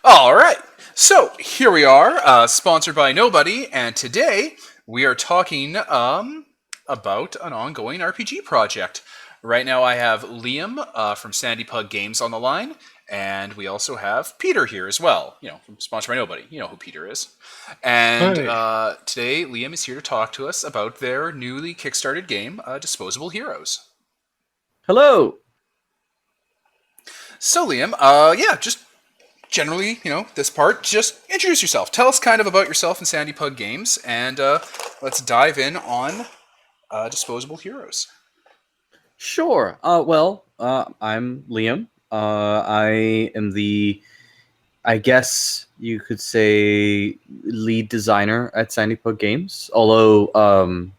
All right. So here we are, sponsored by nobody, and today we are talking about an ongoing RPG project. Right now, I have Liam from Sandy Pug Games on the line, and we also have Peter here as well. From sponsored by nobody. You know who Peter is. And Hi. today, Liam is here to talk to us about their newly kickstarted game, Disposable Heroes. Hello. So, Liam, yeah, just generally, this part, just introduce yourself. Tell us kind of about yourself and Sandy Pug Games, and let's dive in on Disposable Heroes. Sure. I'm Liam. I am I guess you could say, lead designer at Sandy Pug Games. Although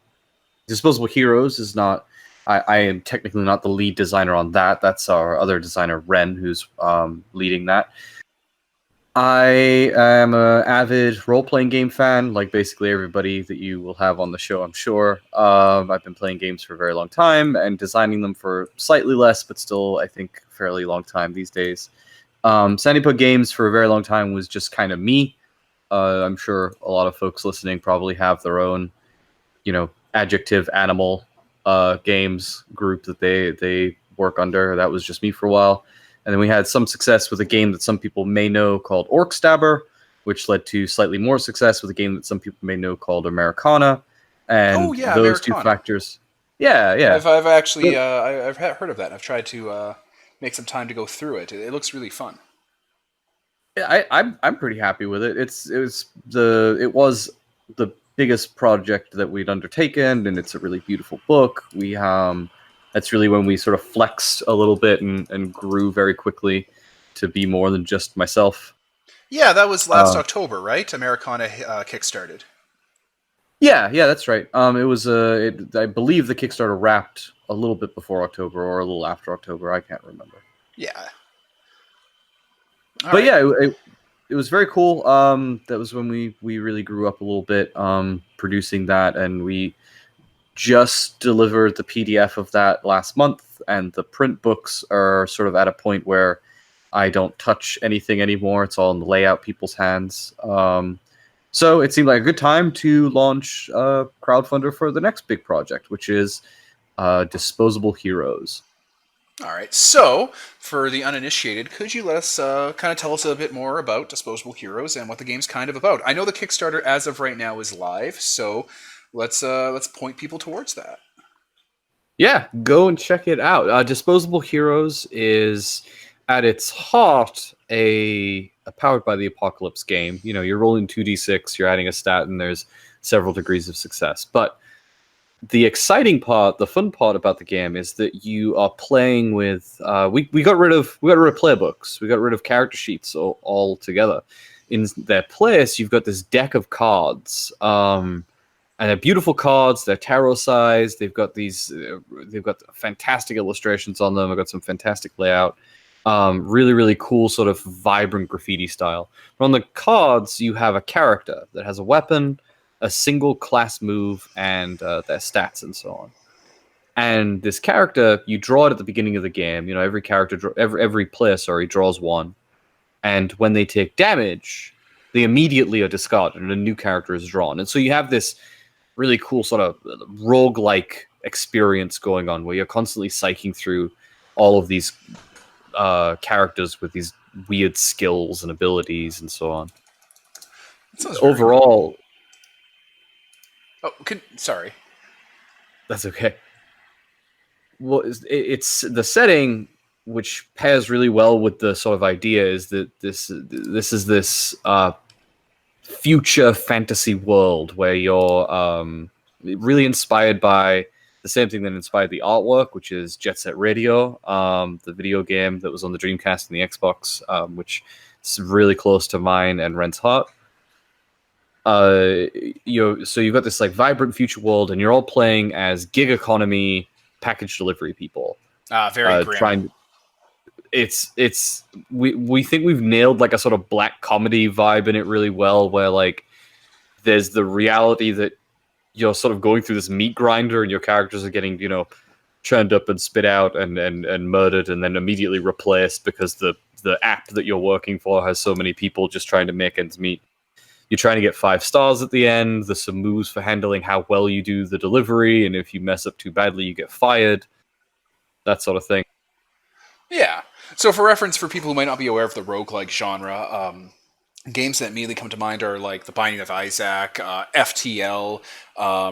Disposable Heroes is not. I am technically not the lead designer on that. That's our other designer, Ren, who's leading that. I am an avid role-playing game fan, like basically everybody that you will have on the show, I'm sure. I've been playing games for a very long time and designing them for slightly less, but still, I think, fairly long time these days. Sandy Put Games for a very long time was just kind of me. I'm sure a lot of folks listening probably have their own, adjective animal games group that they work under. That was just me for a while. And then we had some success with a game that some people may know called Orc Stabber, which led to slightly more success with a game that some people may know called Americana. Oh And yeah, those two Americana. factors, yeah. I've actually But I've heard of that. I've tried to make some time to go through it. It looks really fun. I'm pretty happy with it. It was the biggest project that we'd undertaken, and it's a really beautiful book. That's really when we sort of flexed a little bit and grew very quickly to be more than just myself. Yeah, that was last Uh, October, right? Americana kickstarted. yeah, that's right. I believe the Kickstarter wrapped a little bit before October or a little after October. I can't remember. Yeah. All But right. yeah, it was very cool. That was when we really grew up a little bit, producing that, and we just delivered the PDF of that last month, and the print books are sort of at a point where I don't touch anything anymore. It's all in the layout people's hands. So it seemed like a good time to launch a crowdfunder for the next big project, which is Disposable Heroes. All right. So, for the uninitiated, could you let us kind of tell us a bit more about Disposable Heroes and what the game's kind of about? I know the Kickstarter as of right now is live, so let's point people towards that. Yeah, go and check it out. Disposable Heroes is at its heart a powered by the apocalypse game. You're rolling 2d6, you're adding a stat, and there's several degrees of success. But the exciting part, the fun part about the game is that you are playing with. We got rid of player books. We got rid of character sheets altogether. In their place, you've got this deck of cards. And they're beautiful cards. They're tarot sized. They've got fantastic illustrations on them. I've got some fantastic layout. Really, really cool, sort of vibrant graffiti style. But on the cards, you have a character that has a weapon, a single class move, and their stats and so on. And this character, you draw it at the beginning of the game. Every player, draws one. And when they take damage, they immediately are discarded, and a new character is drawn. And so you have this really cool sort of roguelike experience going on where you're constantly psyching through all of these characters with these weird skills and abilities and so on. That sounds very cool. Overall, Oh, sorry. that's okay. Well, it's the setting which pairs really well with the sort of idea is that this is this future fantasy world where you're really inspired by the same thing that inspired the artwork, which is Jet Set Radio, the video game that was on the Dreamcast and the Xbox, which is really close to mine and Ren's heart. So you've got this like vibrant future world, and you're all playing as gig economy package delivery people. Very grim. Trying we think we've nailed like a sort of black comedy vibe in it really well, where like there's the reality that you're sort of going through this meat grinder and your characters are getting churned up and spit out and murdered and then immediately replaced because the the app that you're working for has so many people just trying to make ends meet. You're trying to get 5 stars at the end. There's some moves for handling how well you do the delivery, and if you mess up too badly, you get fired. That sort of thing. Yeah. So, for reference, for people who might not be aware of the roguelike genre, games that immediately come to mind are like The Binding of Isaac, FTL,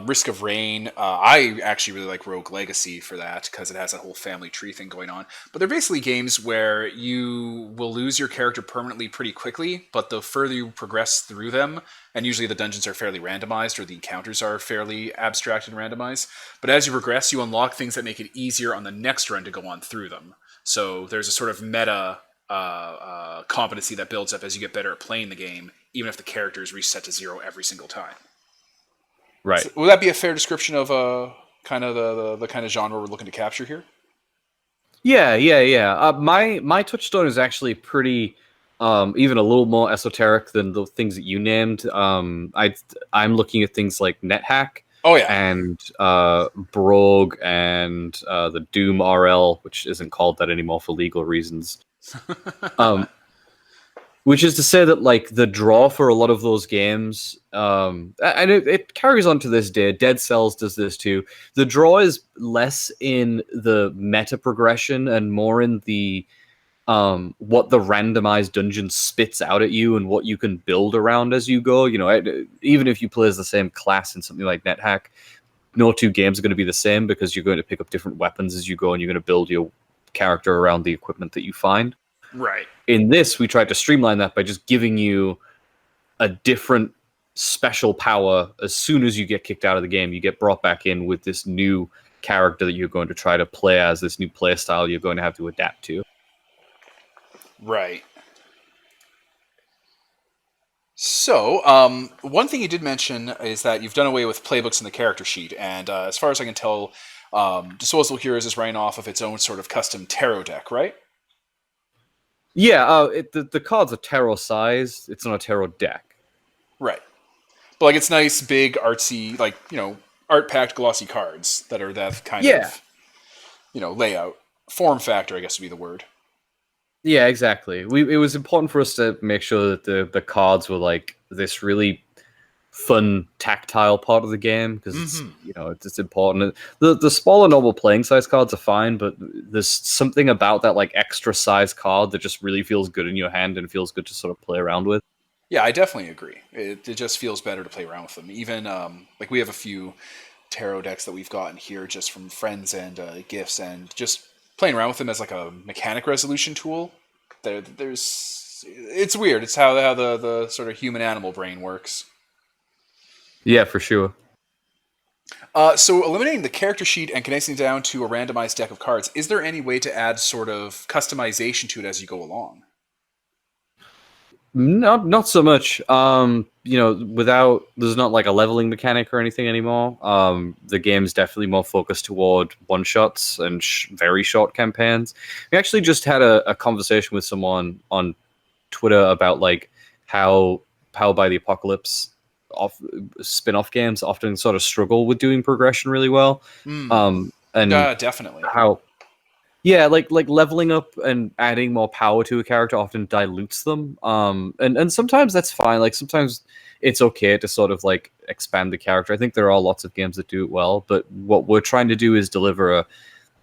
Risk of Rain. I actually really like Rogue Legacy for that because it has that whole family tree thing going on. But they're basically games where you will lose your character permanently pretty quickly, but the further you progress through them, and usually the dungeons are fairly randomized or the encounters are fairly abstract and randomized, but as you progress, you unlock things that make it easier on the next run to go on through them. So there's a sort of meta competency that builds up as you get better at playing the game, even if the character is reset to 0 every single time. Right. So, would that be a fair description of kind of the kind of genre we're looking to capture here? Yeah. My touchstone is actually pretty, even a little more esoteric than the things that you named. I'm looking at things like NetHack. Oh yeah. And Brogue and the Doom RL, which isn't called that anymore for legal reasons. Which is to say that like the draw for a lot of those games, and it carries on to this day. Dead Cells does this too. The draw is less in the meta progression and more in the what the randomized dungeon spits out at you and what you can build around as you go. You know, even if you play as the same class in something like NetHack, no two games are going to be the same because you're going to pick up different weapons as you go and you're going to build your character around the equipment that you find. Right. In this, we tried to streamline that by just giving you a different special power as soon as you get kicked out of the game. You get brought back in with this new character that you're going to try to play as, this new play style you're going to have to adapt to. Right. So, one thing you did mention is that you've done away with playbooks in the character sheet, and as far as I can tell, Disposable Heroes is running off of its own sort of custom tarot deck, right? Yeah, the cards are tarot size. It's not a tarot deck. Right. But like it's nice, big, artsy, like, art packed glossy cards that are that kind of layout. Form factor, I guess would be the word. Yeah, exactly. It was important for us to make sure that the cards were like this really fun tactile part of the game because it's important. The smaller normal playing size cards are fine, but there's something about that like extra size card that just really feels good in your hand and feels good to sort of play around with. Yeah, I definitely agree. It just feels better to play around with them. Even like we have a few tarot decks that we've gotten here just from friends and gifts, and just playing around with them as like a mechanic resolution tool. It's weird. It's how the sort of human animal brain works. Yeah, for sure. So eliminating the character sheet and connecting it down to a randomized deck of cards, is there any way to add sort of customization to it as you go along? Not so much. Without there's not like a leveling mechanic or anything anymore. The game's definitely more focused toward one shots and very short campaigns. We actually just had a conversation with someone on Twitter about like how Powered by the Apocalypse spin-off games often sort of struggle with doing progression really well. And Definitely. how like leveling up and adding more power to a character often dilutes them. And sometimes that's fine. Like sometimes it's okay to sort of like expand the character. I think there are lots of games that do it well, but what we're trying to do is deliver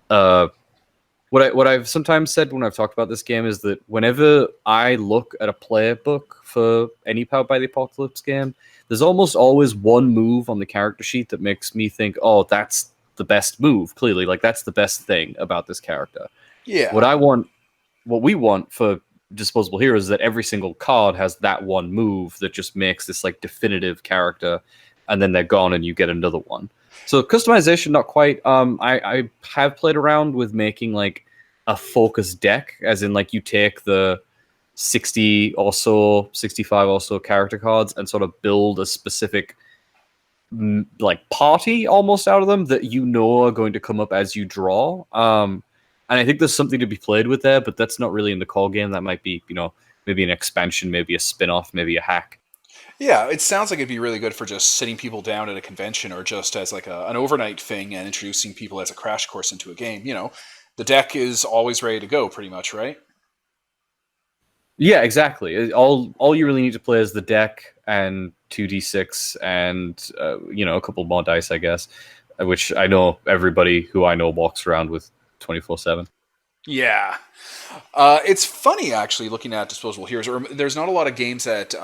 what I've sometimes said when I've talked about this game is that whenever I look at a player book for any Powered by the Apocalypse game, there's almost always one move on the character sheet that makes me think, oh, that's the best move. Clearly, like that's the best thing about this character. Yeah. What we want for Disposable Heroes is that every single card has that one move that just makes this like definitive character, and then they're gone and you get another one. So customization, not quite. I have played around with making like a focus deck, as in like you take the 60 or so, 65 or so character cards and sort of build a specific like party almost out of them that are going to come up as you draw. And I think there's something to be played with there, but that's not really in the core game. That might be, maybe an expansion, maybe a spin-off, maybe a hack. Yeah, it sounds like it'd be really good for just sitting people down at a convention or just as like an overnight thing and introducing people as a crash course into a game. The deck is always ready to go pretty much, right? Yeah, exactly. All you really need to play is the deck and 2d6 and a couple more dice, I guess, which I know everybody who I know walks around with 24/7. Yeah. It's funny actually looking at Disposable Heroes. There's not a lot of games that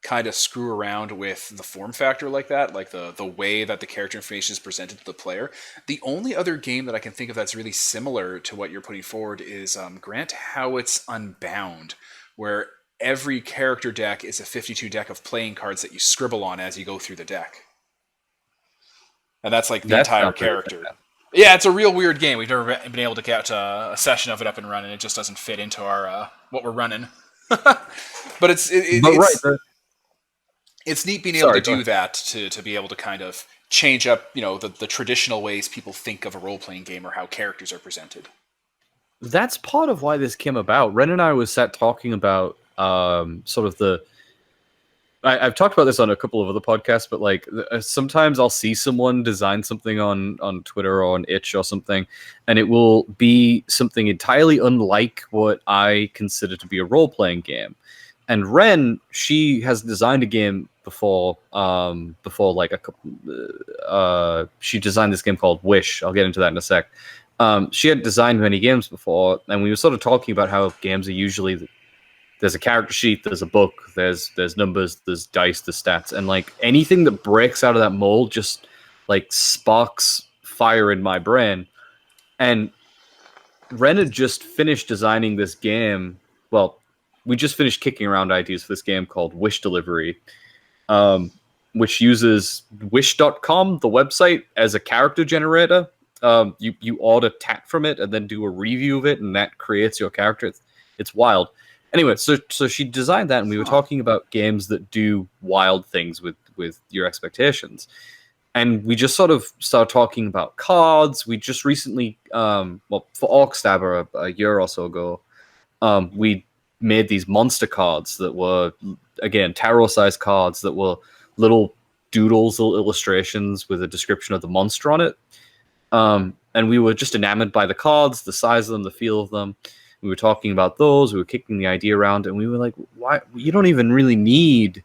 kind of screw around with the form factor like that, like the way that the character information is presented to the player. The only other game that I can think of that's really similar to what you're putting forward is Grant Howitt's Unbound, where every character deck is a 52 deck of playing cards that you scribble on as you go through the deck, and that's like the That's entire not really character. bad. Yeah, it's a real weird game. We've never been able to get a session of it up and running. It just doesn't fit into our what we're running. But But right, it's neat being able to sorry, go do ahead. that to be able to kind of change up the traditional ways people think of a role playing game or how characters are presented. That's part of why this came about. Ren and I was sat talking about sort of the. I've talked about this on a couple of other podcasts, but like sometimes I'll see someone design something on Twitter or on Itch or something, and it will be something entirely unlike what I consider to be a role playing game. And Ren, she has designed a game before like a couple. She designed this game called Wish. I'll get into that in a sec. She had designed many games before, and we were sort of talking about how games are usually there's a character sheet, there's a book, there's numbers, there's dice, there's stats, and like anything that breaks out of that mold just like sparks fire in my brain. And Ren had just finished designing this game. Well, we just finished kicking around ideas for this game called Wish Delivery, which uses Wish.com, the website, as a character generator. You order tat from it and then do a review of it, and that creates your character. It's wild. Anyway, so she designed that, and we were talking about games that do wild things with your expectations. And we just sort of started talking about cards. We just recently, for Orc Stabber a year or so ago, we made these monster cards that were, again, tarot-sized cards that were little doodles, little illustrations with a description of the monster on it. And we were just enamored by the cards, the size of them, the feel of them. We were talking about those. We were kicking the idea around, and we were like, "Why? You don't even really need.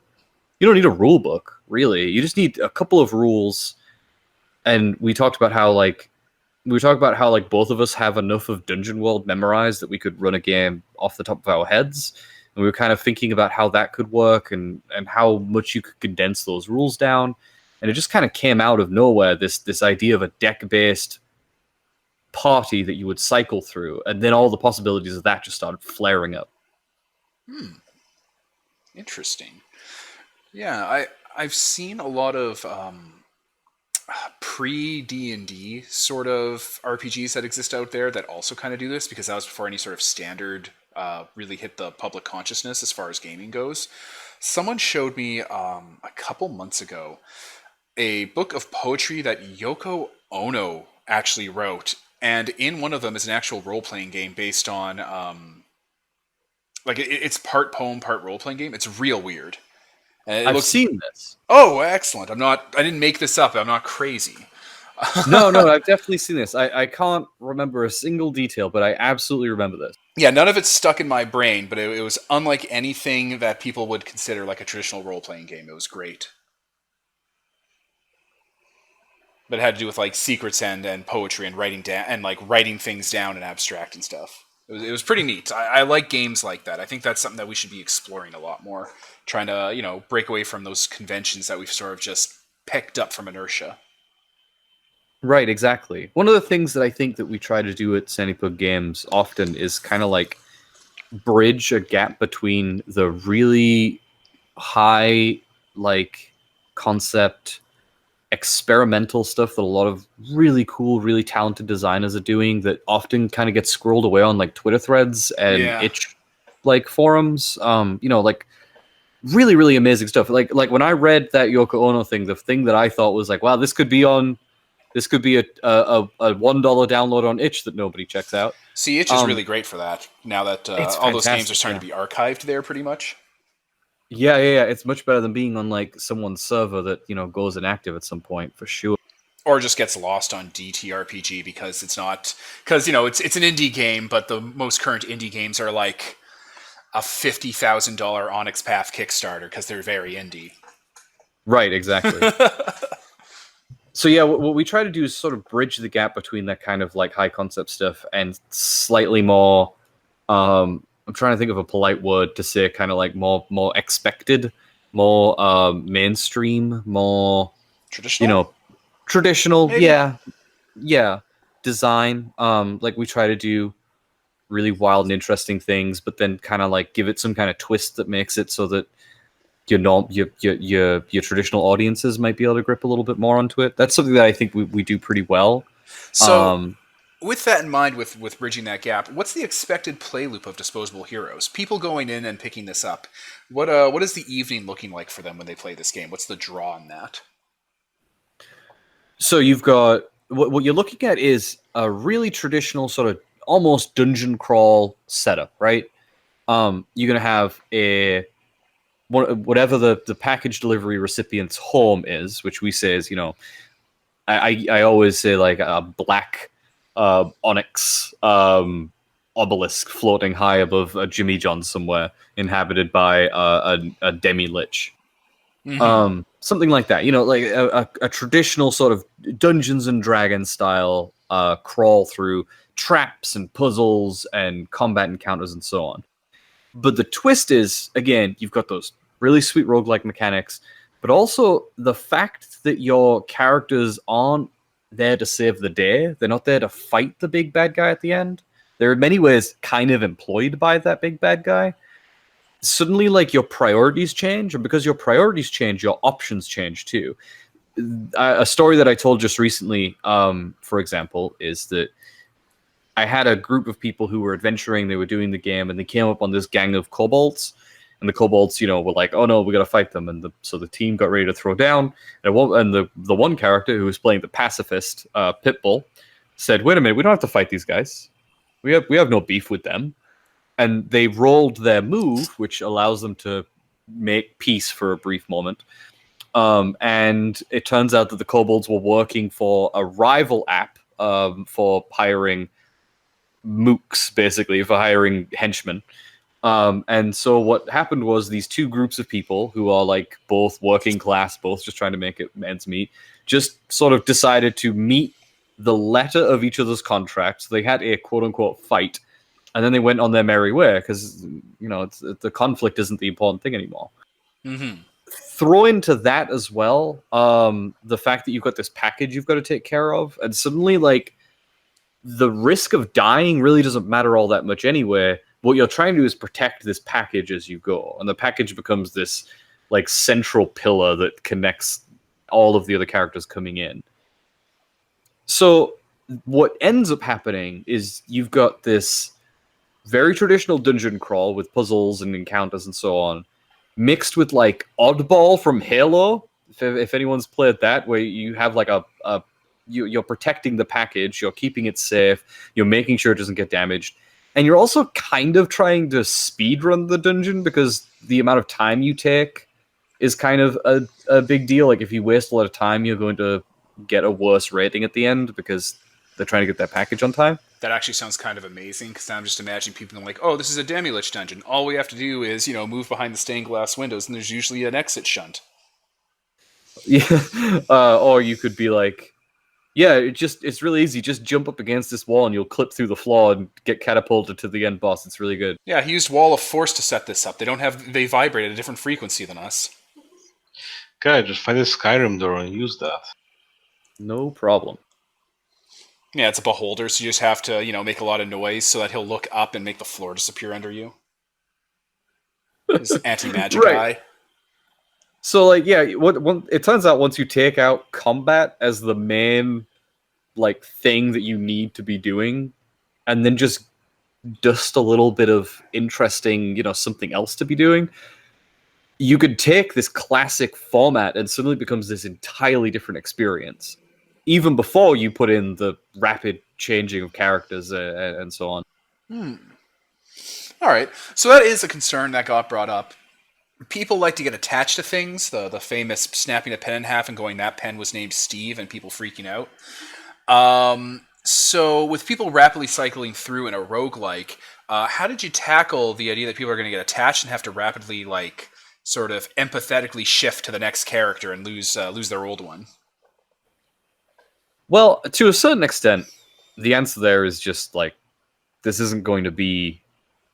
You don't need a rule book, really. You just need a couple of rules." And we talked about how both of us have enough of Dungeon World memorized that we could run a game off the top of our heads. And we were kind of thinking about how that could work and how much you could condense those rules down. And it just kind of came out of nowhere, this idea of a deck-based party that you would cycle through, and then all the possibilities of that just started flaring up. Interesting. Yeah, I've seen a lot of pre D&D sort of RPGs that exist out there that also kind of do this, because that was before any sort of standard really hit the public consciousness as far as gaming goes. Someone showed me a couple months ago a book of poetry that Yoko Ono actually wrote, and in one of them is an actual role-playing game based on it's part poem, part role-playing game. It's real weird. And it I've looks. seen this. Oh, excellent! I didn't make this up. I'm not crazy. No, I've definitely seen this. I can't remember a single detail, but I absolutely remember this. Yeah, none of it's stuck in my brain, but it was unlike anything that people would consider like a traditional role-playing game. It was great. But it had to do with like secrets and poetry and writing down and like writing things down and abstract and stuff. It was pretty neat. I like games like that. I think that's something that we should be exploring a lot more, trying to break away from those conventions that we've sort of just picked up from inertia. Right, exactly. One of the things that I think that we try to do at Sandy Pug Games often is kind of like bridge a gap between the really high like concept experimental stuff that a lot of really cool, really talented designers are doing that often kind of gets scrolled away on like Twitter threads and Yeah. itch like forums. Like really, really amazing stuff. Like when I read that Yoko Ono thing, the thing that I thought was like, wow, this could be a $1 download on itch that nobody checks out. See, itch is really great for that. Now that It's all those games are fantastic, starting to be archived there, pretty much. Yeah. It's much better than being on like someone's server that goes inactive at some point for sure. Or just gets lost on TTRPG because it's not, because it's an indie game, but the most current indie games are like a $50,000 Onyx Path Kickstarter because they're very indie. Right, exactly. So yeah, what we try to do is sort of bridge the gap between that kind of like high concept stuff and slightly more. I'm trying to think of a polite word to say, kind of like more expected, more mainstream, more you Traditional? know traditional. Maybe? Yeah, design. Like we try to do really wild and interesting things, but then kind of like give it some kind of twist that makes it so that your traditional audiences might be able to grip a little bit more onto it. That's something that I think we do pretty well. So, Um, with that in mind, with bridging that gap, what's the expected play loop of Disposable Heroes? People going in and picking this up. What is the evening looking like for them when they play this game? What's the draw on that? so you've got what you're looking at is a really traditional sort of almost dungeon crawl setup, right? You're gonna have whatever the package delivery recipient's home is, which we say is, I always say like a black onyx obelisk floating high above a Jimmy John somewhere, inhabited by a demi lich, Mm-hmm. something like that. Like a traditional sort of Dungeons and Dragons style crawl through traps and puzzles and combat encounters and so on. But the twist is, again, you've got those really sweet roguelike mechanics, but also the fact that your characters aren't there to save the day. They're not there to fight the big bad guy at the end. They're in many ways kind of employed by that big bad guy. Suddenly, like, your priorities change, and because your priorities change, your options change too. A story that I told just recently, for example, is that I had a group of people who were adventuring. They were doing the game, and they came up on this gang of kobolds. And the kobolds, were like, "Oh no, we got to fight them." And so the team got ready to throw down. And the one character who was playing the pacifist, Pitbull, said, "Wait a minute, we don't have to fight these guys. We have no beef with them." And they rolled their move, which allows them to make peace for a brief moment. And it turns out that the kobolds were working for a rival app for hiring mooks, basically, for hiring henchmen. And so what happened was these two groups of people who are like both working class, both just trying to make it ends meet, just sort of decided to meet the letter of each other's contracts. They had a quote unquote fight, and then they went on their merry way because the conflict isn't the important thing anymore. Mm-hmm. Throw into that as well the fact that you've got this package you've got to take care of, and suddenly like the risk of dying really doesn't matter all that much anyway. What you're trying to do is protect this package as you go, and the package becomes this like central pillar that connects all of the other characters coming in. So what ends up happening is you've got this very traditional dungeon crawl with puzzles and encounters and so on, mixed with like Oddball from Halo. If anyone's played that, where you have like you're protecting the package, you're keeping it safe, you're making sure it doesn't get damaged, and you're also kind of trying to speedrun the dungeon because the amount of time you take is kind of a big deal. Like if you waste a lot of time, you're going to get a worse rating at the end because they're trying to get that package on time. That actually sounds kind of amazing because I'm just imagining people being like, "Oh, this is a Demi-Lich dungeon. All we have to do is, move behind the stained glass windows, and there's usually an exit shunt." Yeah, or you could be like, yeah, it's really easy. Just jump up against this wall and you'll clip through the floor and get catapulted to the end boss. It's really good. Yeah, he used Wall of Force to set this up. They vibrate at a different frequency than us. Okay, just find a Skyrim door and use that. No problem. Yeah, it's a beholder, so you just have to, make a lot of noise so that he'll look up and make the floor disappear under you. His anti-magic Right. eye. So, like, yeah, it turns out once you take out combat as the main, like, thing that you need to be doing, and then just dust a little bit of interesting, something else to be doing, you could take this classic format and suddenly it becomes this entirely different experience, even before you put in the rapid changing of characters and so on. All right, so that is a concern that got brought up. People like to get attached to things. The famous snapping a pen in half and going, that pen was named Steve, and people freaking out. So with people rapidly cycling through in a roguelike, How did you tackle the idea that people are going to get attached and have to rapidly, like, sort of empathetically shift to the next character and lose their old one? Well, to a certain extent, the answer there is just like this isn't going to be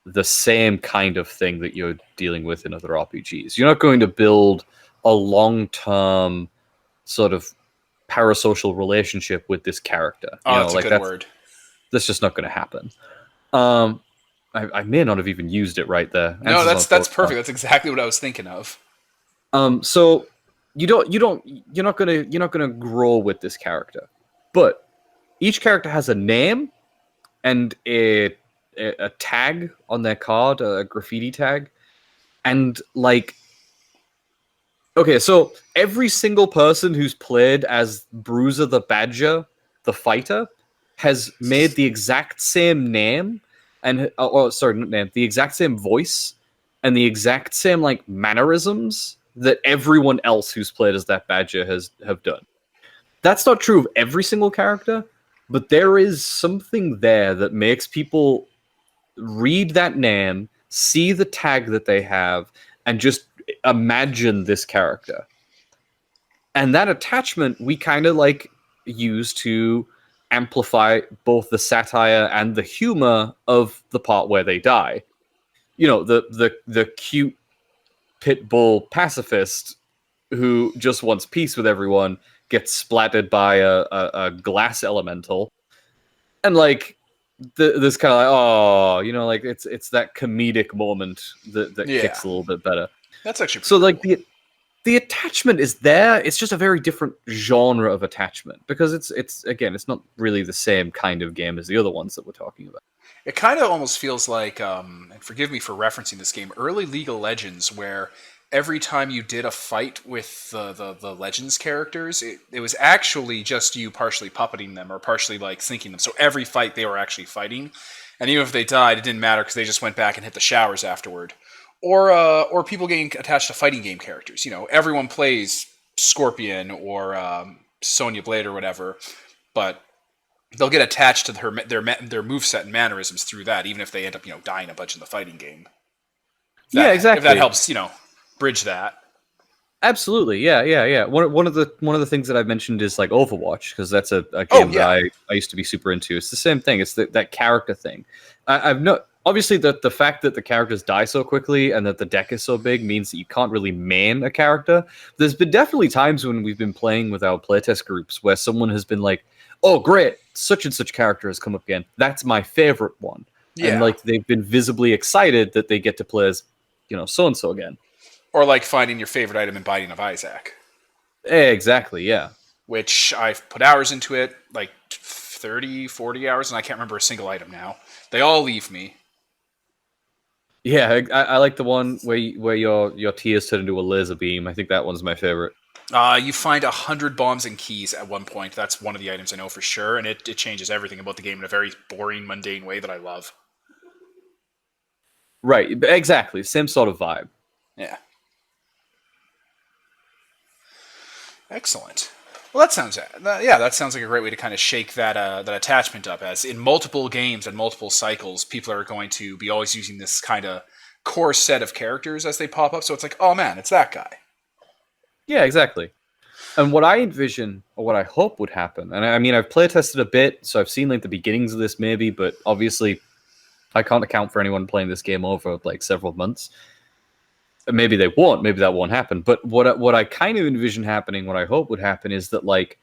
the same kind of thing that you're dealing with in other RPGs. You're not going to build a long-term sort of parasocial relationship with this character. Oh, that's a good word. That's just not going to happen. I may not have even used it right there. No, that's perfect. That's exactly what I was thinking of. So you're not gonna grow with this character, but each character has a name and a tag on their card, a graffiti tag, and like, okay, so every single person who's played as Bruiser the Badger, the fighter, has made the exact same name and sorry, not name, the exact same voice and the exact same like mannerisms that everyone else who's played as that Badger have done. That's not true of every single character, but there is something there that makes people read that name, see the tag that they have, and just imagine this character. And that attachment we kind of like use to amplify both the satire and the humor of the part where they die. You know, the cute pit bull pacifist who just wants peace with everyone gets splattered by a glass elemental, and like this kind of like, oh, you know, like it's that comedic moment that kicks a little bit better. That's actually so like cool. the attachment is there. It's just a very different genre of attachment because it's again, it's not really the same kind of game as the other ones that we're talking about. It kind of almost feels like, and forgive me for referencing this game, early League of Legends, where every time you did a fight with the Legends characters, it was actually just you partially puppeting them or partially like syncing them. So every fight they were actually fighting, and even if they died, it didn't matter because they just went back and hit the showers afterward. Or people getting attached to fighting game characters. You know, everyone plays Scorpion or Sonya Blade or whatever, but they'll get attached to their moveset and mannerisms through that, even if they end up dying a bunch in the fighting game. Yeah, exactly. If that helps, bridge that. Absolutely, yeah. One of the things that I've mentioned is like Overwatch, because that's a game that I used to be super into. It's the same thing. It's that character thing. I've no obviously the fact that the characters die so quickly and that the deck is so big means that you can't really main a character. There's been definitely times when we've been playing with our playtest groups where someone has been like, "Oh, great, such and such character has come up again. That's my favorite one." Yeah. And like they've been visibly excited that they get to play as, so and so again. Or like finding your favorite item in Binding of Isaac. Exactly, yeah. Which I've put hours into it, like 30, 40 hours, and I can't remember a single item now. They all leave me. Yeah, I like the one where your tears turn into a laser beam. I think that one's my favorite. You find 100 bombs and keys at one point. That's one of the items I know for sure, and it changes everything about the game in a very boring, mundane way that I love. Right, exactly. Same sort of vibe. Yeah. Excellent. Well, that sounds like a great way to kind of shake that attachment up. As in multiple games and multiple cycles, people are going to be always using this kind of core set of characters as they pop up. So it's like, oh man, it's that guy. Yeah, exactly. And what I envision, or what I hope would happen, and I mean, I've play tested a bit, so I've seen like the beginnings of this maybe, but obviously I can't account for anyone playing this game over like several months. Maybe they won't. Maybe that won't happen. But what I kind of envision happening, what I hope would happen, is that like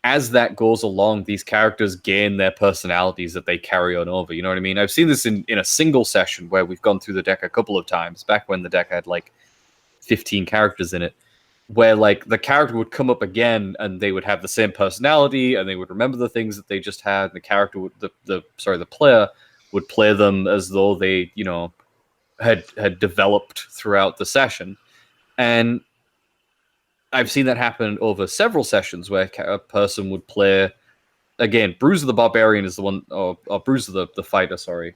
as that goes along, these characters gain their personalities that they carry on over. You know what I mean? I've seen this in a single session where we've gone through the deck a couple of times, back when the deck had like 15 characters in it, where like the character would come up again and they would have the same personality and they would remember the things that they just had. And the character would the player would play them as though they had developed throughout the session. And I've seen that happen over several sessions where a person would play, again, Bruiser the Barbarian is the one, or Bruiser the Fighter, sorry,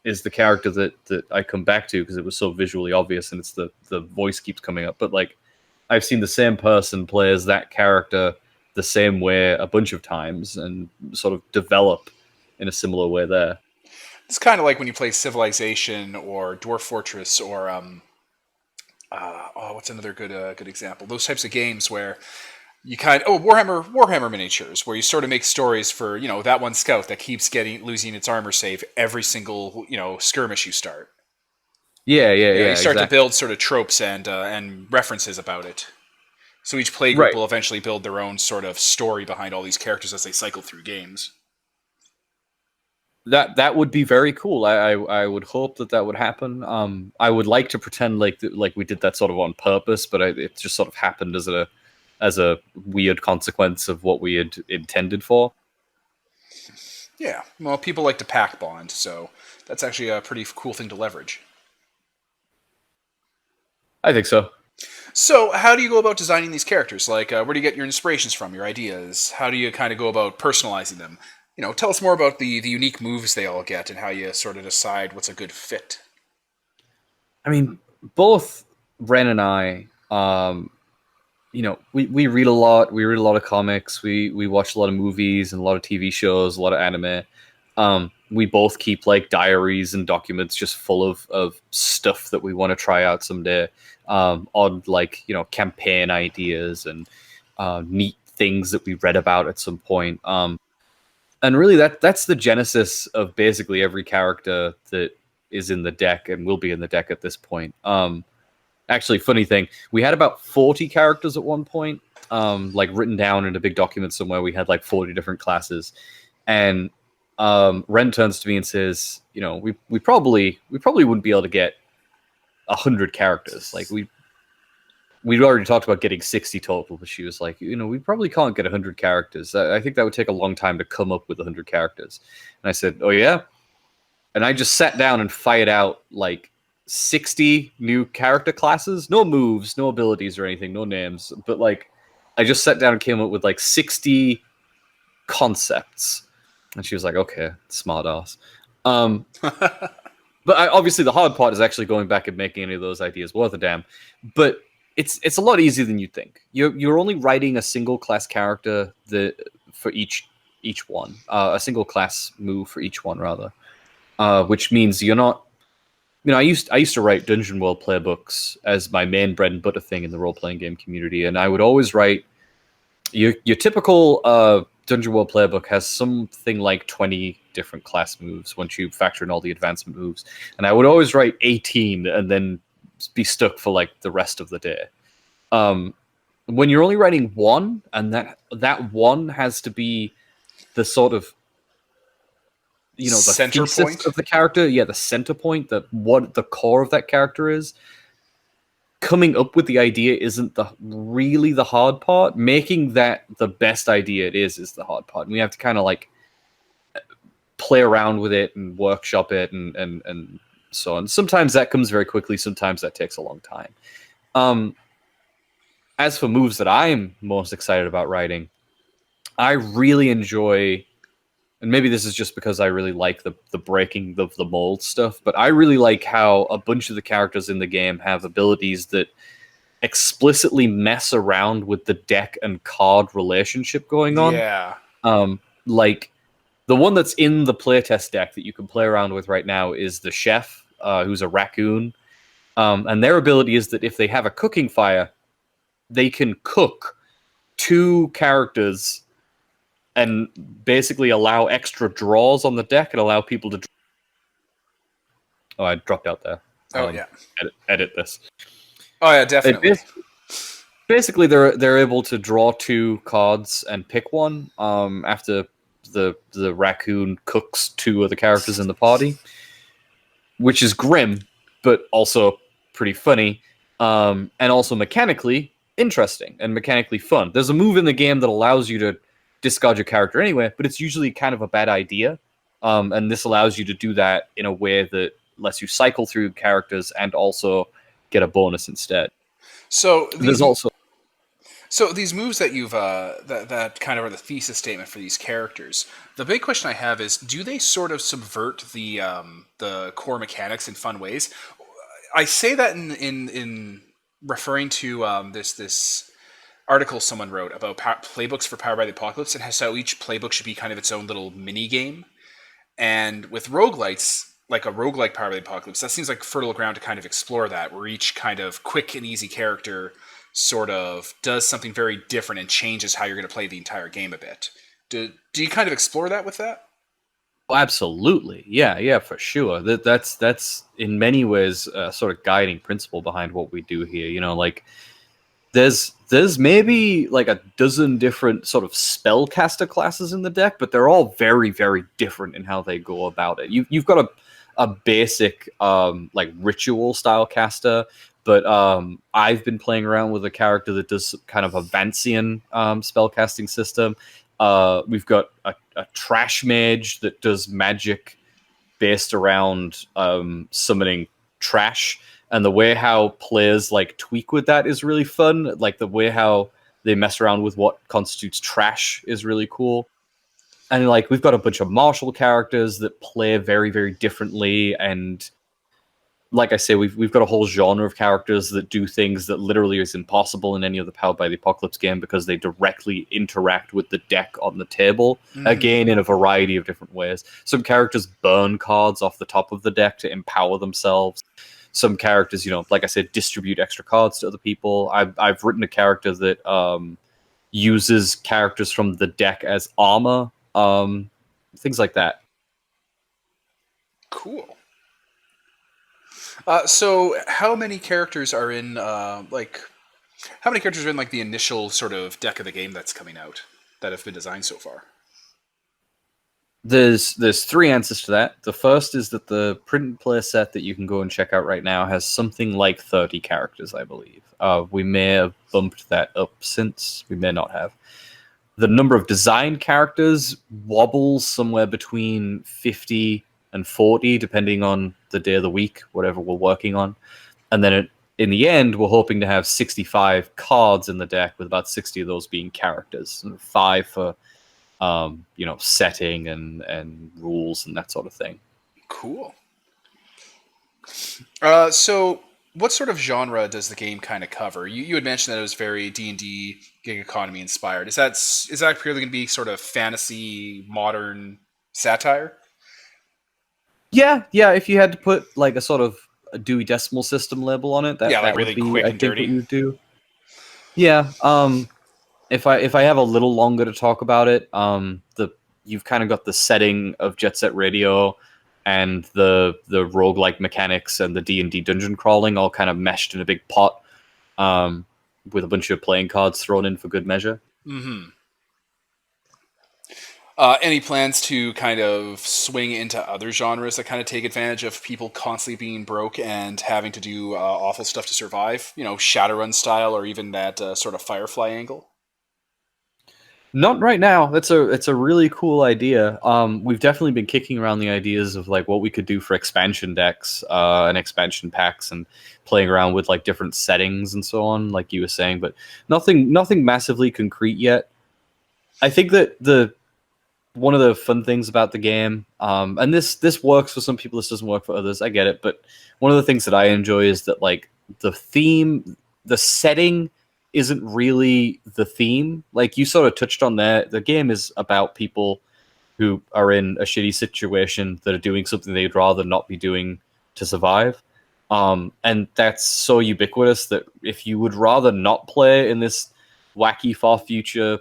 is the character that I come back to because it was so visually obvious and it's the voice keeps coming up. But like, I've seen the same person play as that character the same way a bunch of times and sort of develop in a similar way there. It's kind of like when you play Civilization or Dwarf Fortress or what's another good example? Those types of games where you Warhammer miniatures, where you sort of make stories for that one scout that keeps getting losing its armor save every single skirmish you start. You start to Exactly. build sort of tropes and references about it. So each play group Right. will eventually build their own sort of story behind all these characters as they cycle through games. That would be very cool. I would hope that would happen. I would like to pretend like we did that sort of on purpose, but it just sort of happened as a weird consequence of what we had intended for. Yeah, well, people like to pack bond, so that's actually a pretty cool thing to leverage. I think so. So, how do you go about designing these characters? Like, where do you get your inspirations from, your ideas? How do you kind of go about personalizing them? Tell us more about the unique moves they all get and how you sort of decide what's a good fit. I mean, both Ren and I, we read a lot. We read a lot of comics. We watch a lot of movies and a lot of TV shows, a lot of anime. We both keep like diaries and documents just full of stuff that we want to try out someday. Odd like campaign ideas and neat things that we read about at some point. And really that's the genesis of basically every character that is in the deck and will be in the deck at this point. Actually, funny thing, we had about 40 characters at one point, like written down in a big document somewhere. We had like 40 different classes, and Ren turns to me and says, we probably wouldn't be able to get 100 characters. Like we'd already talked about getting 60 total, but she was like, we probably can't get 100 characters. I think that would take a long time to come up with 100 characters. And I said, oh yeah? And I just sat down and fired out like 60 new character classes. No moves, no abilities or anything, no names. But like, I just sat down and came up with like 60 concepts. And she was like, okay, smart ass. But obviously, the hard part is actually going back and making any of those ideas worth a damn. But it's a lot easier than you think. You're only writing a single class character for each one, a single class move for each one rather, which means you're not. I used to write Dungeon World playbooks as my main bread and butter thing in the role playing game community, and I would always write your typical Dungeon World playbook has something like 20 different class moves once you factor in all the advancement moves. And I would always write 18 and then be stuck for like the rest of the day. When you're only writing one, and that one has to be the sort of the center thesis point of the character, the center point, what the core of that character is. Coming up with the idea isn't really the hard part. Making that the best idea it is the hard part. And we have to kind of like play around with it and workshop it and so on. Sometimes that comes very quickly. Sometimes that takes a long time. As for moves that I'm most excited about writing, I really enjoy, and maybe this is just because I really like the breaking of the mold stuff, but I really like how a bunch of the characters in the game have abilities that explicitly mess around with the deck and card relationship going on. Yeah. Like the one that's in the playtest deck that you can play around with right now is the chef, who's a raccoon. And their ability is that if they have a cooking fire, they can cook 2 characters and basically allow extra draws on the deck and allow people to. Oh, I dropped out there. Yeah. Edit this. Oh yeah, definitely. Basically, they're able to draw 2 cards and pick one. After the raccoon cooks 2 of the characters in the party, which is grim, but also pretty funny, and also mechanically interesting and mechanically fun. There's a move in the game that allows you to discard your character anyway, but it's usually kind of a bad idea. And this allows you to do that in a way that lets you cycle through characters and also get a bonus instead. So there's also these moves that you've that kind of are the thesis statement for these characters. The big question I have is, do they sort of subvert the core mechanics in fun ways? I say that in referring to this article someone wrote about playbooks for Power by the Apocalypse, and how each playbook should be kind of its own little mini game. And with roguelites, like a roguelike Power of the Apocalypse, that seems like fertile ground to kind of explore that, where each kind of quick and easy character sort of does something very different and changes how you're going to play the entire game a bit. Do you kind of explore that with that? Oh, absolutely, yeah, for sure. That's in many ways a sort of guiding principle behind what we do here. You know, like there's maybe like a dozen different sort of spellcaster classes in the deck, but they're all very, very different in how they go about it. You've got a basic like ritual style caster, but I've been playing around with a character that does kind of a Vancian spellcasting system. We've got a trash mage that does magic based around summoning trash, and the way how players like tweak with that is really fun. Like the way how they mess around with what constitutes trash is really cool. And like we've got a bunch of martial characters that play very, very differently, and like I say, we've got a whole genre of characters that do things that literally is impossible in any other Powered by the Apocalypse game because they directly interact with the deck on the table, again, in a variety of different ways. Some characters burn cards off the top of the deck to empower themselves. Some characters, you know, like I said, distribute extra cards to other people. I've written a character that uses characters from the deck as armor, things like that. Cool. So how many characters are in how many characters are in like the initial sort of deck of the game that's coming out that have been designed so far? There's three answers to that. The first is that the print and play set that you can go and check out right now has something like 30 characters, I believe. We may have bumped that up since, we may not have. The number of designed characters wobbles somewhere between 50 and 40, depending on the day of the week, whatever we're working on. And then in the end, we're hoping to have 65 cards in the deck, with about 60 of those being characters, and 5 for setting and rules and that sort of thing. Cool. So what sort of genre does the game kind of cover? You had mentioned that it was very D&D gig economy inspired. Is that purely going to be sort of fantasy, modern satire? Yeah. If you had to put like a sort of a Dewey Decimal System label on it, that really would be, quick I and think, dirty. what you would do. Yeah. If I have a little longer to talk about it, you've kind of got the setting of Jet Set Radio and the roguelike mechanics and the D&D dungeon crawling all kind of meshed in a big pot, with a bunch of playing cards thrown in for good measure. Mm-hmm. Any plans to kind of swing into other genres that kind of take advantage of people constantly being broke and having to do awful stuff to survive? You know, Shadowrun style, or even that sort of Firefly angle? Not right now. It's a really cool idea. We've definitely been kicking around the ideas of like what we could do for expansion decks and expansion packs, and playing around with like different settings and so on, like you were saying, but nothing massively concrete yet. I think that one of the fun things about the game, and this works for some people, this doesn't work for others, I get it, but one of the things that I enjoy is that like the theme, the setting isn't really the theme. Like you sort of touched on there, the game is about people who are in a shitty situation that are doing something they'd rather not be doing to survive. And that's so ubiquitous that if you would rather not play in this wacky far future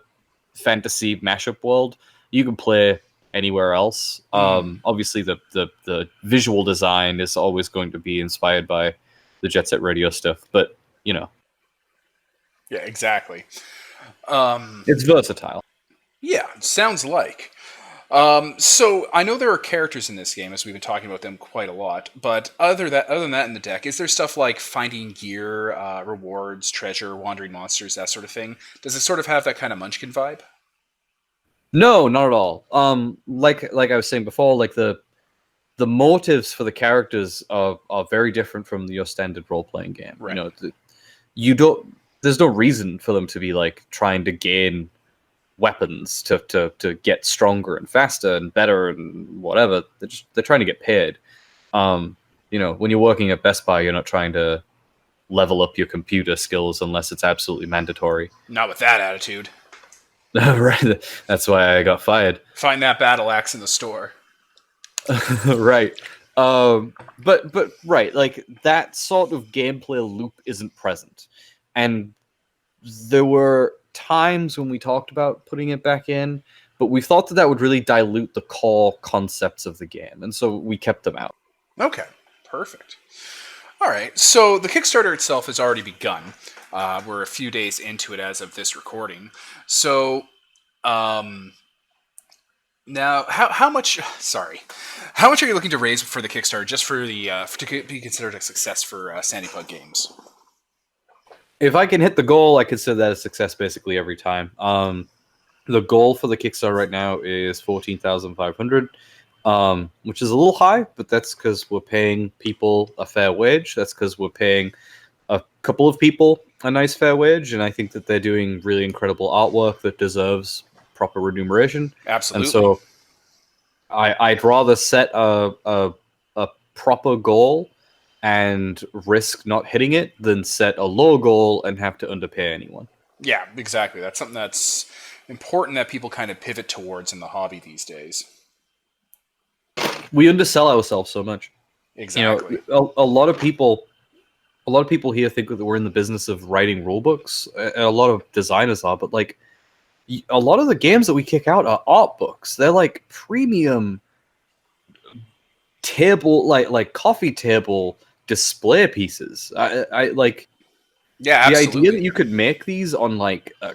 fantasy mashup world, you can play anywhere else. Obviously, the visual design is always going to be inspired by the Jet Set Radio stuff, but you know, Yeah, exactly. it's versatile. Yeah, sounds like. So I know there are characters in this game, as we've been talking about them quite a lot. But other than that, in the deck, is there stuff like finding gear, rewards, treasure, wandering monsters, that sort of thing? Does it sort of have that kind of Munchkin vibe? No, not at all. Like I was saying before, like the motives for the characters are very different from your standard role playing game. Right. You know, you don't. There's no reason for them to be like trying to gain weapons to get stronger and faster and better and whatever. They're trying to get paid. You know, when you're working at Best Buy, you're not trying to level up your computer skills unless it's absolutely mandatory. Not with that attitude. Right. That's why I got fired. Find that battle axe in the store. Right. But right, like that sort of gameplay loop isn't present, and there were times when we talked about putting it back in, but we thought that that would really dilute the core concepts of the game, and so we kept them out. Okay, perfect. All right, so the Kickstarter itself has already begun. We're a few days into it as of this recording. So, um, now, how much? Sorry, how much are you looking to raise for the Kickstarter, just for the to be considered a success for Sandy Pug Games? If I can hit the goal, I consider that a success basically every time. The goal for the Kickstarter right now is 14,500, which is a little high, but that's because we're paying people a fair wage. That's because we're paying a couple of people a nice fair wage, and I think that they're doing really incredible artwork that deserves proper remuneration. And Absolutely. so I'd rather set a proper goal and risk not hitting it than set a low goal and have to underpay anyone. Yeah, exactly. That's something that's important that people kind of pivot towards in the hobby these days. We undersell ourselves so much. You Exactly. know, a lot of people here think that we're in the business of writing rule books. A lot of designers are, but like a lot of the games that we kick out are art books. They're like premium table, like coffee table display pieces. I like Yeah, the idea that absolutely. you could make these on like I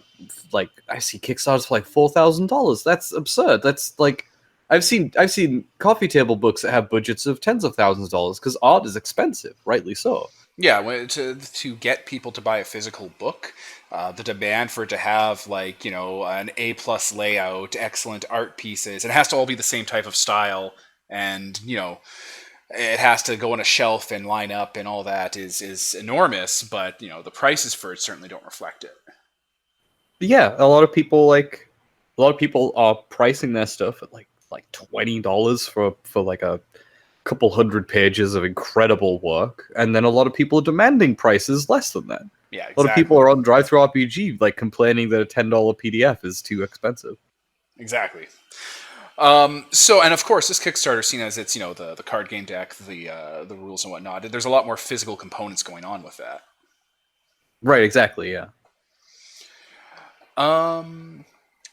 see Kickstarters for like $4,000. That's absurd. That's like I've seen coffee table books that have budgets of tens of thousands of dollars because art is expensive, rightly so. Yeah, to get people to buy a physical book, the demand for it to have an A+ layout, excellent art pieces, it has to all be the same type of style, and it has to go on a shelf and line up, and all that is enormous. But the prices for it certainly don't reflect it. But yeah, a lot of people are pricing their stuff at like $20 for like a couple hundred pages of incredible work, and then a lot of people are demanding prices less than that. Yeah, A lot of people exactly, are on Drive-Thru RPG like complaining that a $10 PDF is too expensive. exactly. So, and of course, this Kickstarter, seen as it's the card game deck, the rules and whatnot. There's a lot more physical components going on with that. Right, exactly, yeah. Um,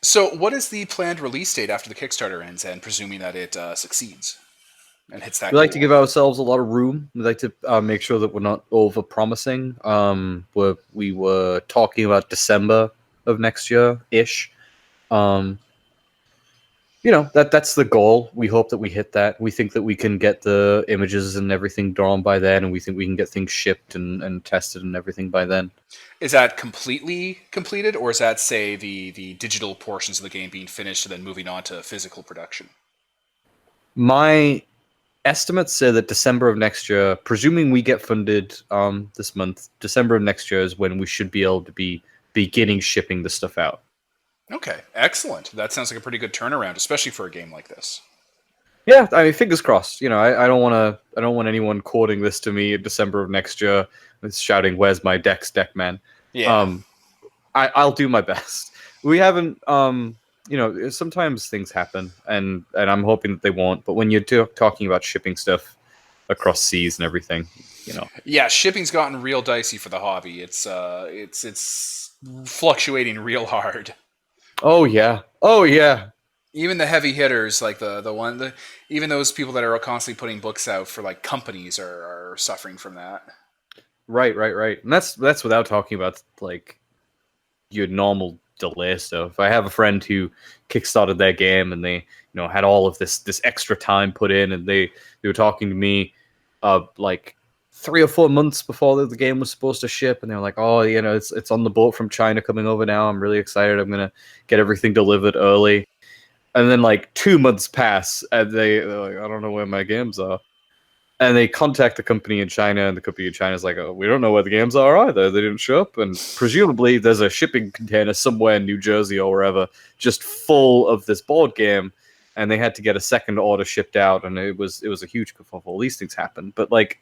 so, what is the planned release date after the Kickstarter ends, and presuming that it succeeds and hits that We like to goal? give ourselves a lot of room. We like to make sure that we're not over promising. We were talking about December of next year ish. Um, that's the goal. We hope that we hit that. We think that we can get the images and everything drawn by then, and we think we can get things shipped and tested and everything by then. Is that completely completed, or is that, say, the digital portions of the game being finished and then moving on to physical production? My estimates say that December of next year, presuming we get funded this month, December of next year is when we should be able to be beginning shipping the stuff out. Okay, excellent. That sounds like a pretty good turnaround, especially for a game like this. Yeah, I mean, fingers crossed. I don't want to. I don't want anyone quoting this to me in December of next year, with shouting, "Where's my deck, man?" Yeah. Um, I'll do my best. We haven't. Sometimes things happen, and I'm hoping that they won't. But when you're talking about shipping stuff across seas and everything, you know, Yeah, shipping's gotten real dicey for the hobby. It's fluctuating real hard. oh yeah, oh yeah, Even the heavy hitters, like even those people that are constantly putting books out for like companies are suffering from that. right, and that's without talking about like your normal delay stuff. I have a friend who kickstarted their game, and they had all of this extra time put in, and they were talking to me like 3 or 4 months before the game was supposed to ship, and they were like, oh, it's on the boat from China coming over now. I'm really excited. I'm gonna get everything delivered early. And then like 2 months pass, and they're like, I don't know where my games are. And they contact the company in China, and the company in China is like, oh, we don't know where the games are either. They didn't show up. And presumably there's a shipping container somewhere in New Jersey or wherever just full of this board game. And they had to get a second order shipped out, and it was a huge kerfuffle. These things happen. But like,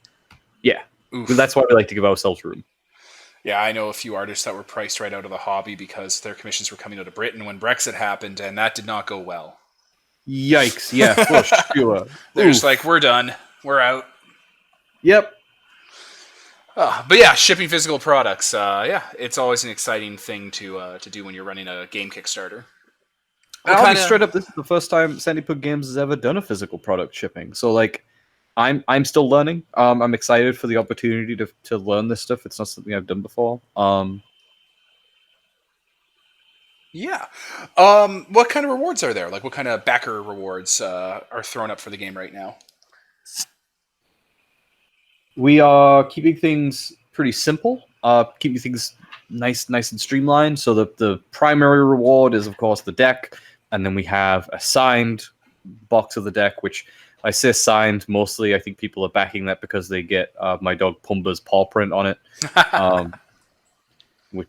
yeah. Oof. That's why we like to give ourselves room. Yeah, I know a few artists that were priced right out of the hobby because their commissions were coming out of Britain when Brexit happened, and that did not go well. Yikes! Yeah, for sure. They're just Oof. like, we're done. We're out. Yep. But yeah, shipping physical products. Yeah, it's always an exciting thing to do when you're running a game Kickstarter. And What I'll be kind of? straight up. This is the first time Sandy Pug Games has ever done a physical product shipping. So like, I'm still learning. I'm excited for the opportunity to learn this stuff. It's not something I've done before. Yeah. What kind of rewards are there? Like, what kind of backer rewards are thrown up for the game right now? We are keeping things pretty simple. Keeping things nice and streamlined. So the primary reward is of course the deck, and then we have a signed box of the deck, which I say signed mostly. I think people are backing that because they get my dog Pumba's paw print on it.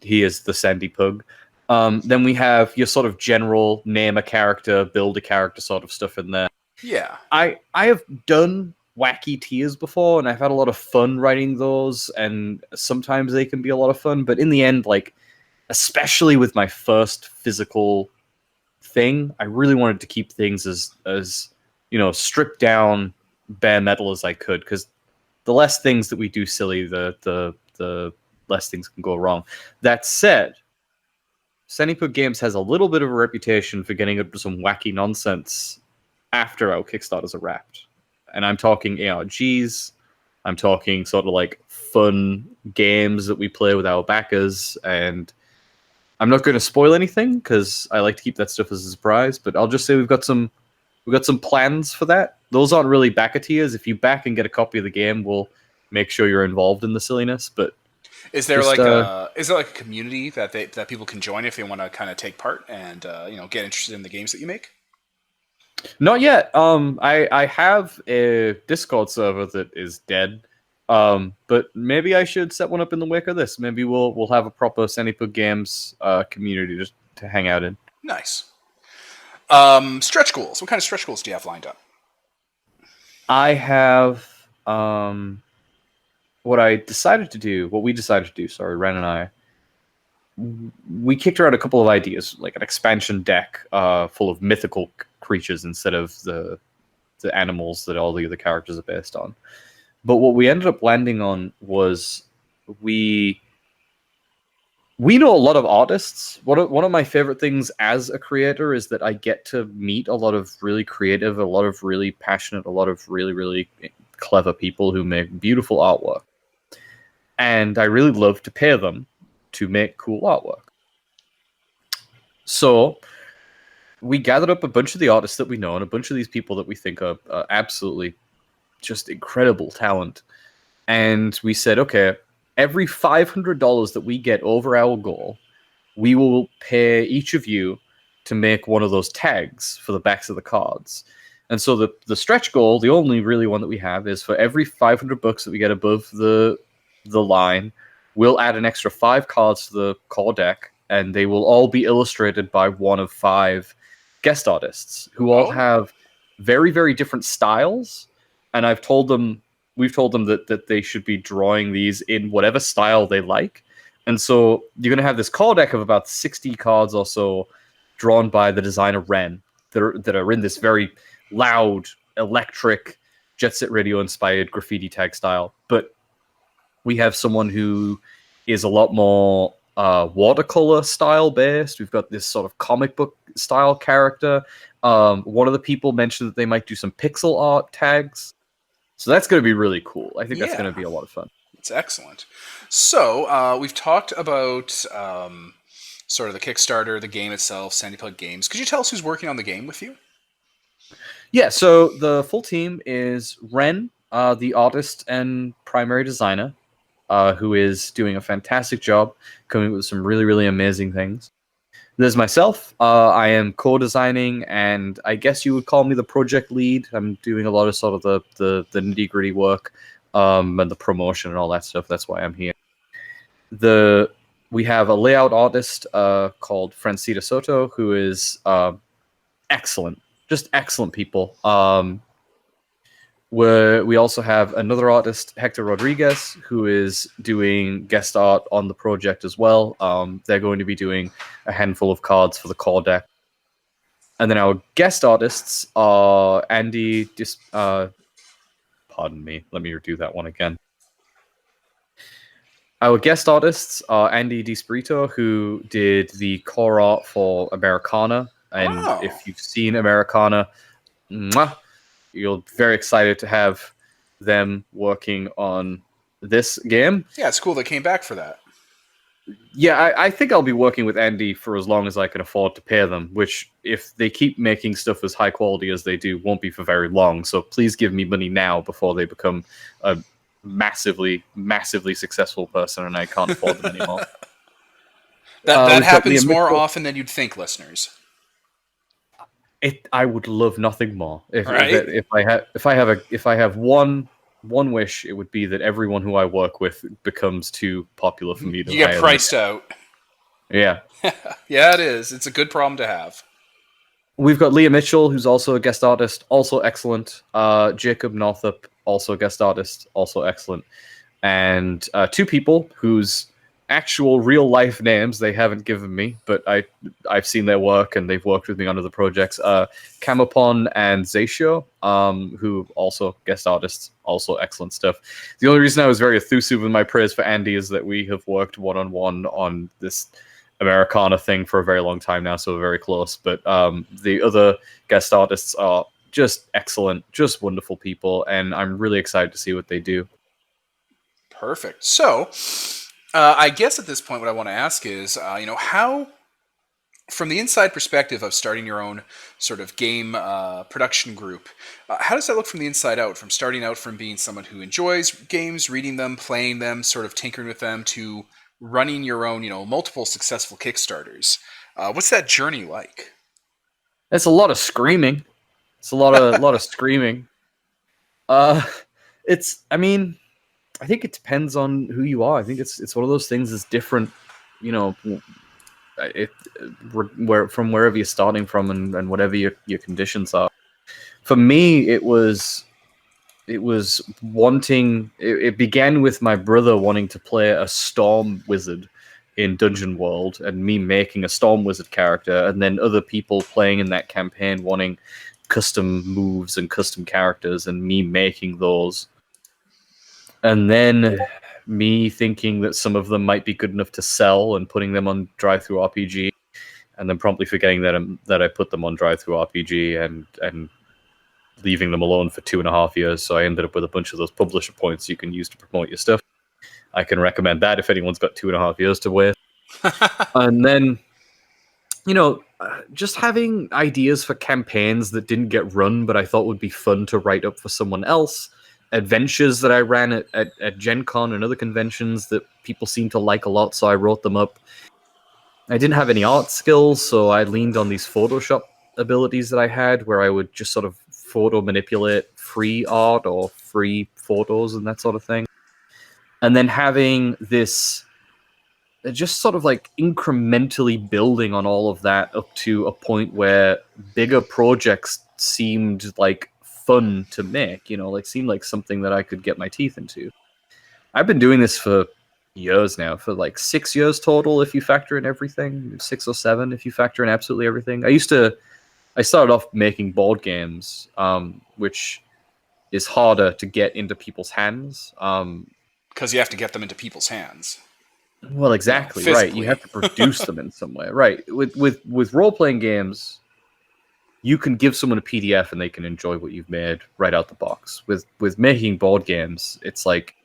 He is the Sandy Pug. Then we have your sort of general name a character, build a character sort of stuff in there. Yeah. I have done wacky tiers before, and I've had a lot of fun writing those, and sometimes they can be a lot of fun, but in the end, like, especially with my first physical thing, I really wanted to keep things as stripped down, bare metal as I could, because the less things that we do silly, the less things can go wrong. That said, Sunnyput Games has a little bit of a reputation for getting up to some wacky nonsense after our Kickstarters are wrapped. And I'm talking ARGs, I'm talking sort of like fun games that we play with our backers, and I'm not going to spoil anything because I like to keep that stuff as a surprise, but I'll just say we've got some plans for that. Those aren't really backer tiers. If you back and get a copy of the game, we'll make sure you're involved in the silliness, but Is there just, like a community that people can join if they want to kind of take part and get interested in the games that you make? Not yet. I have a Discord server that is dead. But maybe I should set one up in the wake of this. Maybe we'll have a proper Sandypug Games community to hang out in. Nice. Stretch goals. What kind of stretch goals do you have lined up? I have what we decided to do. Sorry, Ren and I. We kicked around a couple of ideas, like an expansion deck full of mythical creatures instead of the animals that all the other characters are based on. But what we ended up landing on was we know a lot of artists. One of my favorite things as a creator is that I get to meet a lot of really creative, a lot of really passionate, a lot of really, really clever people who make beautiful artwork. And I really love to pay them to make cool artwork. So we gathered up a bunch of the artists that we know and a bunch of these people that we think are absolutely just incredible talent. And we said, okay, every $500 that we get over our goal, we will pay each of you to make one of those tags for the backs of the cards. And so the stretch goal, the only really one that we have, is for every $500 that we get above the line, we'll add an extra 5 cards to the core deck, and they will all be illustrated by one of 5 guest artists who all have very, very different styles. And we've told them that they should be drawing these in whatever style they like. And so you're going to have this card deck of about 60 cards or so drawn by the designer Ren that are in this very loud, electric, Jet Set Radio-inspired graffiti tag style. But we have someone who is a lot more watercolor style based. We've got this sort of comic book style character. One of the people mentioned that they might do some pixel art tags. So that's going to be really cool. I think that's going to be a lot of fun. It's excellent. So we've talked about sort of the Kickstarter, the game itself, Sandy Pug Games. Could you tell us who's working on the game with you? Yeah, so the full team is Ren, the artist and primary designer, who is doing a fantastic job coming up with some really, really amazing things. There's myself. I am co-designing, and I guess you would call me the project lead. I'm doing a lot of sort of the nitty-gritty work and the promotion and all that stuff. That's why I'm here. We have a layout artist called Francita Soto, who is excellent. Just excellent people. We also have another artist, Hector Rodriguez, who is doing guest art on the project as well. They're going to be doing a handful of cards for the core deck. And then our guest artists are pardon me, let me do that one again. Our guest artists are Andy DiSpirito, who did the core art for Americana. And Oh. if you've seen Americana, mwah, you're very excited to have them working on this game. Yeah, it's cool they came back for that. Yeah, I think I'll be working with Andy for as long as I can afford to pay them, which, if they keep making stuff as high quality as they do, won't be for very long. So please give me money now before they become a massively, massively successful person and I can't afford them anymore. That we've got happens Liam more Mitchell. often than you'd think, listeners. I would love nothing more Right? if I have one wish, it would be that everyone who I work with becomes too popular for me to You get hire them priced again. out. Yeah. Yeah, it is. It's a good problem to have. We've got Leah Mitchell, who's also a guest artist, also excellent. Jacob Northup, also a guest artist, also excellent. And two people whose actual real life names they haven't given me, but I've seen their work and they've worked with me on other projects. Camopon and Zacio, who also guest artists, also excellent stuff. The only reason I was very effusive with my praise for Andy is that we have worked one-on-one on this Americana thing for a very long time now, so we're very close. But the other guest artists are just excellent, just wonderful people, and I'm really excited to see what they do. Perfect. So, I guess at this point, what I want to ask is, how, from the inside perspective of starting your own sort of game production group, how does that look from the inside out? From starting out from being someone who enjoys games, reading them, playing them, sort of tinkering with them, to running your own, multiple successful Kickstarters. What's that journey like? It's a lot of screaming. It's a lot of screaming. I mean, I think it depends on who you are. I think it's one of those things that's different, from wherever you're starting from and whatever your conditions are. For me, it was wanting. It began with my brother wanting to play a storm wizard in Dungeon World, and me making a storm wizard character, and then other people playing in that campaign wanting custom moves and custom characters, and me making those. And then me thinking that some of them might be good enough to sell and putting them on Drive-Thru RPG, and then promptly forgetting that I put them on Drive-Thru RPG and leaving them alone for 2.5 years. So I ended up with a bunch of those publisher points you can use to promote your stuff. I can recommend that if anyone's got 2.5 years to waste. And then, just having ideas for campaigns that didn't get run, but I thought would be fun to write up for someone else. Adventures that I ran at Gen Con and other conventions that people seemed to like a lot, so I wrote them up. I didn't have any art skills, so I leaned on these Photoshop abilities that I had, where I would just sort of photo manipulate free art or free photos and that sort of thing. And then having this, just sort of like incrementally building on all of that up to a point where bigger projects seemed like fun to make, seemed like something that I could get my teeth into. I've been doing this for years now, for like 6 years total if you factor in everything, 6 or 7 if you factor in absolutely everything. I started off making board games, which is harder to get into people's hands. Because you have to get them into people's hands. Well, exactly, right. You have to produce them in some way, right? With role-playing games, you can give someone a PDF and they can enjoy what you've made right out the box. With making board games, it's like,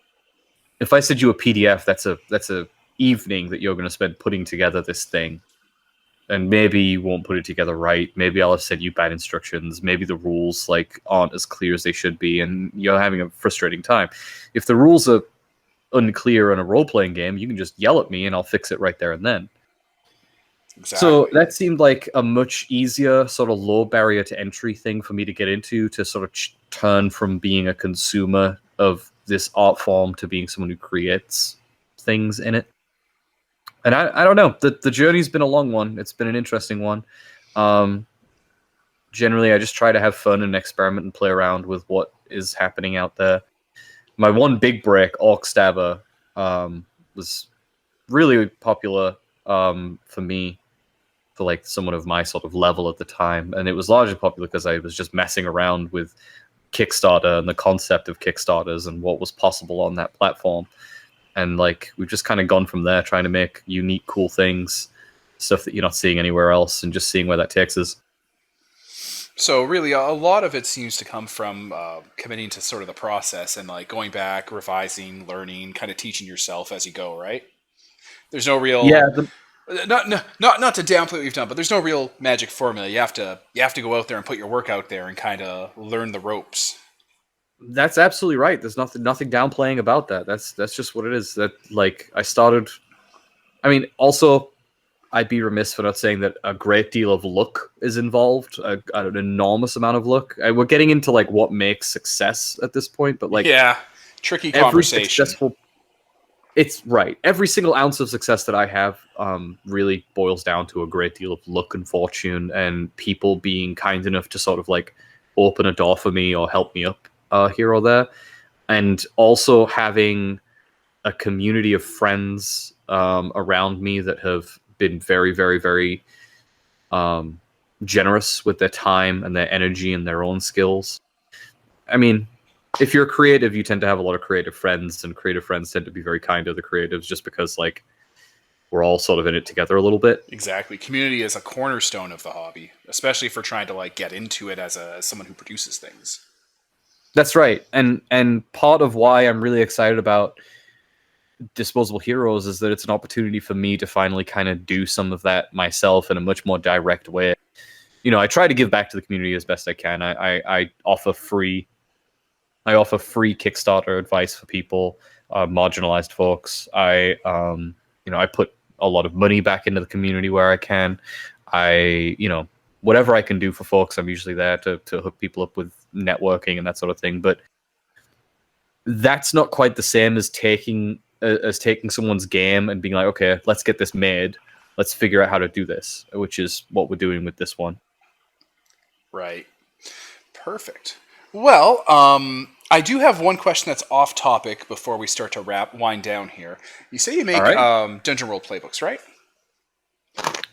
if I send you a PDF, that's a evening that you're going to spend putting together this thing. And maybe you won't put it together right. Maybe I'll have sent you bad instructions. Maybe the rules aren't as clear as they should be, and you're having a frustrating time. If the rules are unclear in a role-playing game, you can just yell at me and I'll fix it right there and then. Exactly. So that seemed like a much easier, sort of low barrier to entry thing for me to get into, to sort of turn from being a consumer of this art form to being someone who creates things in it. And I don't know. The journey's been a long one. It's been an interesting one. Generally, I just try to have fun and experiment and play around with what is happening out there. My one big break, Orc Stabber, was really popular for me. for like someone of my sort of level at the time, and it was largely popular because I was just messing around with Kickstarter and the concept of Kickstarters and what was possible on that platform. And like we've just kind of gone from there, trying to make unique, cool things, stuff that you're not seeing anywhere else, and just seeing where that takes us. So really, a lot of it seems to come from committing to sort of the process and like going back, revising, learning, kind of teaching yourself as you go, right? There's no real not to downplay what you've done, but there's no real magic formula. You have to go out there and put your work out there and kind of learn the ropes. That's absolutely right. There's nothing downplaying about that. That's just what it is. That like I started. I mean, also, I'd be remiss for not saying that a great deal of luck is involved. An enormous amount of luck. We're getting into like what makes success at this point, but like tricky conversation. It's right. Every single ounce of success that I have really boils down to a great deal of luck and fortune and people being kind enough to sort of like open a door for me or help me up here or there. And also having a community of friends around me that have been very, very, very generous with their time and their energy and their own skills. I mean, if you're creative, you tend to have a lot of creative friends, and creative friends tend to be very kind to the creatives just because, like, we're all sort of in it together a little bit. Exactly. Community is a cornerstone of the hobby, especially if we're trying to, like, get into it as someone who produces things. That's right. And part of why I'm really excited about Disposable Heroes is that it's an opportunity for me to finally kind of do some of that myself in a much more direct way. You know, I try to give back to the community as best I can. I offer free Kickstarter advice for people, marginalized folks. I put a lot of money back into the community where I can. Whatever I can do for folks, I'm usually there to hook people up with networking and that sort of thing. But that's not quite the same as taking someone's game and being like, okay, let's get this made. Let's figure out how to do this, which is what we're doing with this one. Right. Perfect. Well, I do have one question that's off topic before we start to wind down here. You say you make dungeon role playbooks, right?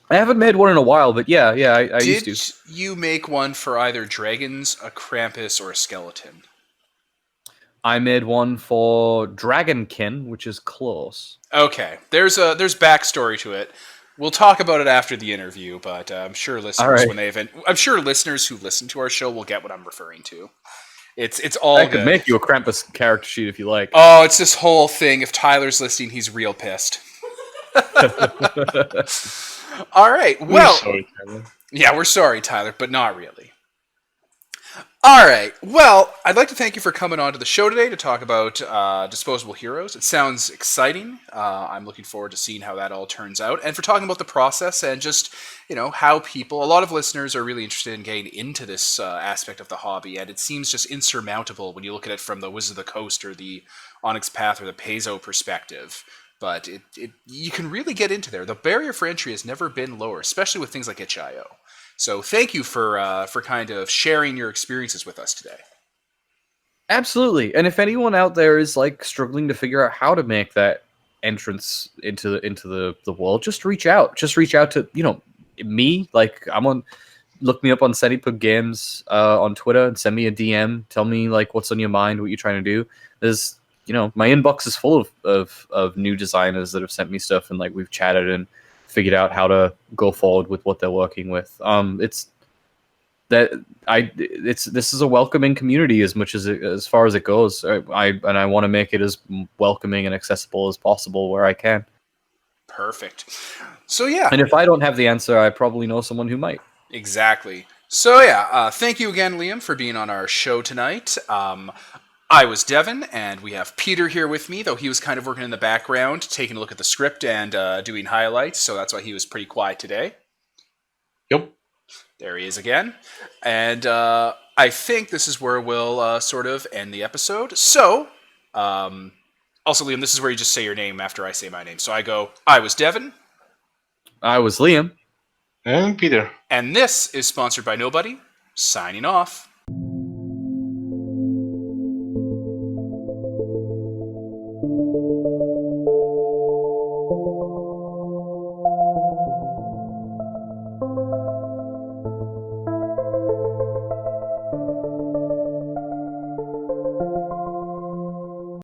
I haven't made one in a while, but I used to. Did you make one for either dragons, a Krampus, or a skeleton? I made one for Dragonkin, which is close. Okay, there's backstory to it. We'll talk about it after the interview, but I'm sure listeners I'm sure listeners who listen to our show will get what I'm referring to. It's all good. I could make you a Krampus character sheet if you like. Oh, it's this whole thing. If Tyler's listening, he's real pissed. All right. Well, sorry, Tyler. Yeah, we're sorry, Tyler, but not really. All right. Well, I'd like to thank you for coming on to the show today to talk about Disposable Heroes. It sounds exciting. I'm looking forward to seeing how that all turns out, and for talking about the process and just how people. A lot of listeners are really interested in getting into this aspect of the hobby, and it seems just insurmountable when you look at it from the Wizard of the Coast or the Onyx Path or the Paizo perspective. But you can really get into there. The barrier for entry has never been lower, especially with things like itch.io. So thank you for kind of sharing your experiences with us today. Absolutely. And if anyone out there is like struggling to figure out how to make that entrance into the world, just reach out. Just reach out to me. Like look me up on Centipede Games on Twitter and send me a DM. Tell me like what's on your mind, what you're trying to do. There's my inbox is full of new designers that have sent me stuff, and like we've chatted and figured out how to go forward with what they're working with. This is a welcoming community as far as it goes. I want to make it as welcoming and accessible as possible where I can. Perfect. So yeah. And if I don't have the answer, I probably know someone who might. Exactly. So yeah, thank you again, Liam, for being on our show tonight. I was Devin, and we have Peter here with me, though he was kind of working in the background, taking a look at the script and doing highlights, so that's why he was pretty quiet today. Yep. There he is again. And I think this is where we'll sort of end the episode. So, also, Liam, this is where you just say your name after I say my name. So I go, I was Devin. I was Liam. And Peter. And this is sponsored by Nobody, signing off.